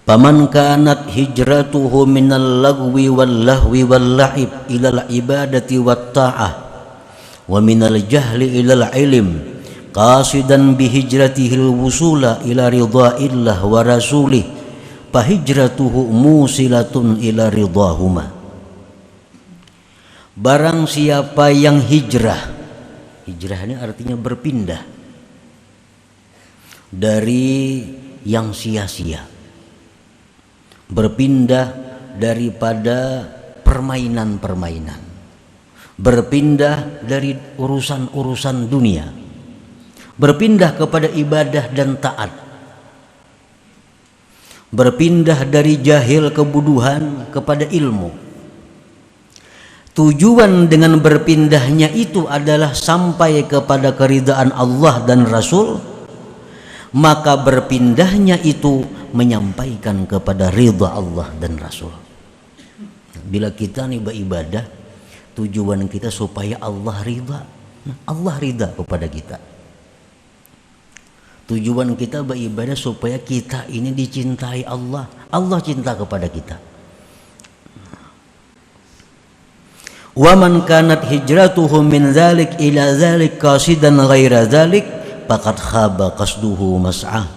Faman kanat hijratuhu minal lagwi wal lahwi wal la'ib ilal ibadati wat ta'ah wa minal jahli ilal ilm qasidan bihijratihil wusula ila ridha'illah wa rasulih fahijratuhu musilatun ila ridhahuma. Barang siapa yang hijrah, hijrah ini artinya berpindah dari yang sia-sia, berpindah daripada permainan-permainan, berpindah dari urusan-urusan dunia, berpindah kepada ibadah dan taat, berpindah dari jahil kebodohan kepada ilmu. Tujuan dengan berpindahnya itu adalah sampai kepada keridhaan Allah dan Rasul, maka berpindahnya itu menyampaikan kepada ridha Allah dan Rasul. Bila kita nih beribadah, tujuan kita supaya Allah ridha, Allah ridha kepada kita. Tujuan kita beribadah supaya kita ini dicintai Allah, Allah cinta kepada kita. Wa man kanat hijratuhu min dzalik ila dzalik qasidan ghaira dzalik faqad khaba qasduhu mas'ah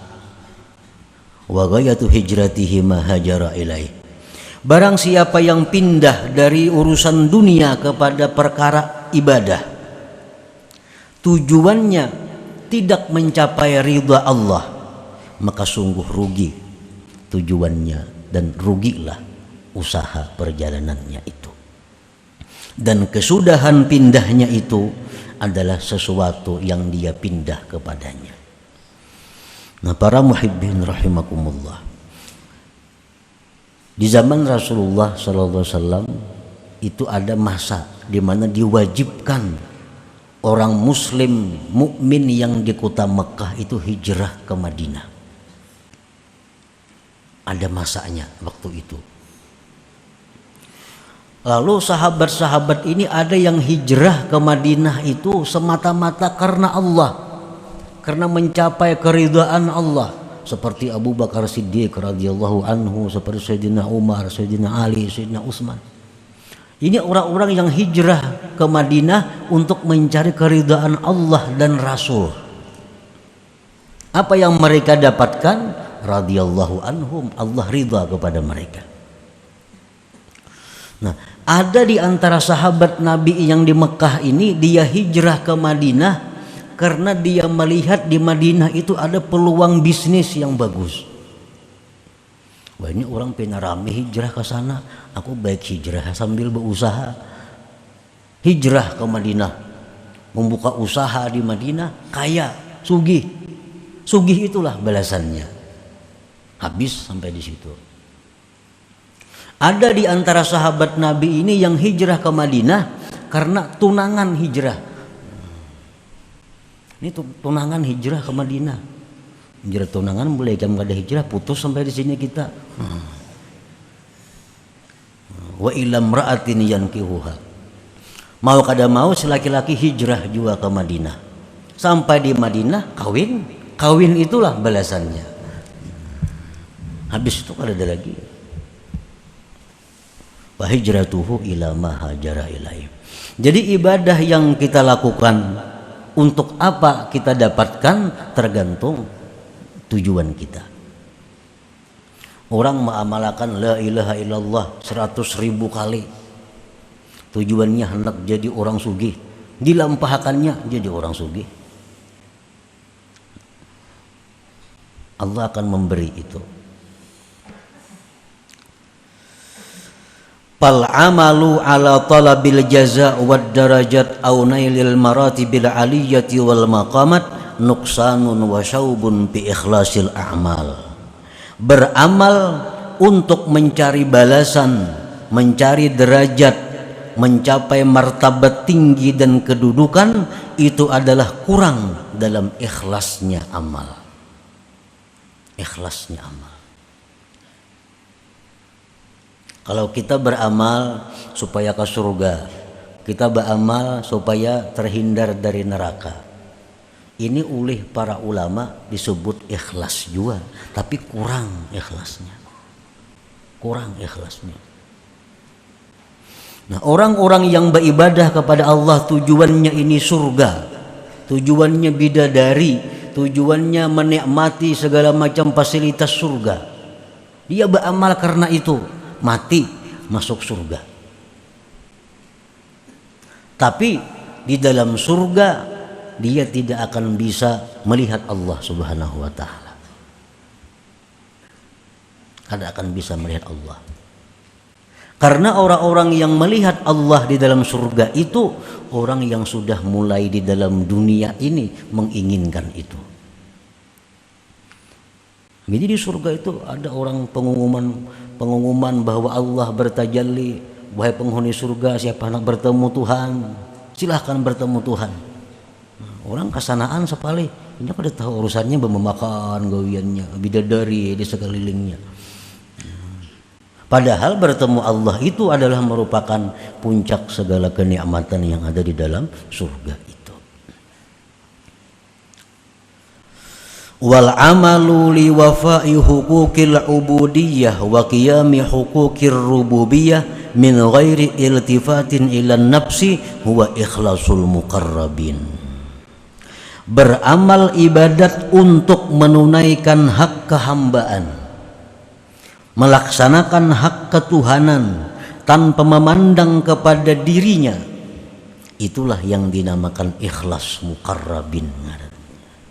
wa ghayatu hijratihi ma hajara ilaih. Barang siapa yang pindah dari urusan dunia kepada perkara ibadah, tujuannya tidak mencapai ridha Allah, maka sungguh rugi tujuannya dan rugilah usaha perjalanannya itu. Dan kesudahan pindahnya itu adalah sesuatu yang dia pindah kepadanya. Nah, para muhibbin rahimakumullah, di zaman Rasulullah SAW itu ada masa di mana diwajibkan orang muslim mukmin yang di kota Mekah itu hijrah ke Madinah. Ada masanya waktu itu. Lalu sahabat-sahabat ini ada yang hijrah ke Madinah itu semata-mata karena Allah, karena mencapai keridhaan Allah, seperti Abu Bakar Siddiq radhiyallahu anhu, seperti Sayyidina Umar, Sayyidina Ali, Sayyidina Utsman. Ini orang-orang yang hijrah ke Madinah untuk mencari keridhaan Allah dan Rasul. Apa yang mereka dapatkan? Radhiyallahu anhum, Allah ridha kepada mereka. Nah, ada di antara sahabat Nabi yang di Mekah ini, dia hijrah ke Madinah karena dia melihat di Madinah itu ada peluang bisnis yang bagus. Wah, ini orang pengen rame hijrah ke sana, aku baik hijrah sambil berusaha. Hijrah ke Madinah, membuka usaha di Madinah, kaya, sugih. Sugih itulah balasannya. Habis sampai di situ. Ada di antara sahabat Nabi ini yang hijrah ke Madinah karena tunangan hijrah. Ini tunangan hijrah ke Madinah. Hijrah tunangan boleh jam kada hijrah putus sampai di sini kita. Wa ilam ra'atin yankihuha. Mau kada mau laki-laki hijrah juga ke Madinah. Sampai di Madinah kawin, kawin itulah balasannya. Habis itu kada ada lagi. Wa hijratuhu ila ma hajara ilaih. Jadi ibadah yang kita lakukan, untuk apa kita dapatkan tergantung tujuan kita. Orang mengamalkan la ilaha illallah 100.000 kali, tujuannya hendak jadi orang sugih, dilampahkannya jadi orang sugih, Allah akan memberi itu. Fal amalu ala talabil jaza wad darajat aw nailil maratibil aliyati wal maqamat nuqsanun wa syaubun bi ikhlasil a'mal. Beramal untuk mencari balasan, mencari derajat, mencapai martabat tinggi dan kedudukan, itu adalah kurang dalam ikhlasnya amal. Ikhlasnya amal. Kalau kita beramal supaya ke surga, kita beramal supaya terhindar dari neraka, ini oleh para ulama disebut ikhlas juga, tapi kurang ikhlasnya. kurang ikhlasnya. Nah, orang-orang yang beribadah kepada Allah tujuannya ini surga, tujuannya bidadari, tujuannya menikmati segala macam fasilitas surga. Dia beramal karena itu, mati masuk surga. Tapi di dalam surga dia tidak akan bisa melihat Allah Subhanahu wa taala. Tidak akan bisa melihat Allah. Karena orang-orang yang melihat Allah di dalam surga itu orang yang sudah mulai di dalam dunia ini menginginkan itu. Jadi di surga itu ada orang pengumuman bahwa Allah bertajalli, wahai penghuni surga, siapa hendak bertemu Tuhan, silahkan bertemu Tuhan. Nah, orang kesanaan sekali, ini pada tahu urusannya memakan gawiannya, bidadari di sekelilingnya. Padahal bertemu Allah itu adalah merupakan puncak segala kenikmatan yang ada di dalam surga itu. Wal amalu li wafa'i huquqil ubudiyah wa qiyami huquqir rububiyah min ghairi iltifatin ila nafsi huwa ikhlasul muqarrabin. Beramal ibadat untuk menunaikan hak kehambaan, melaksanakan hak ketuhanan tanpa memandang kepada dirinya, itulah yang dinamakan ikhlas muqarrabin.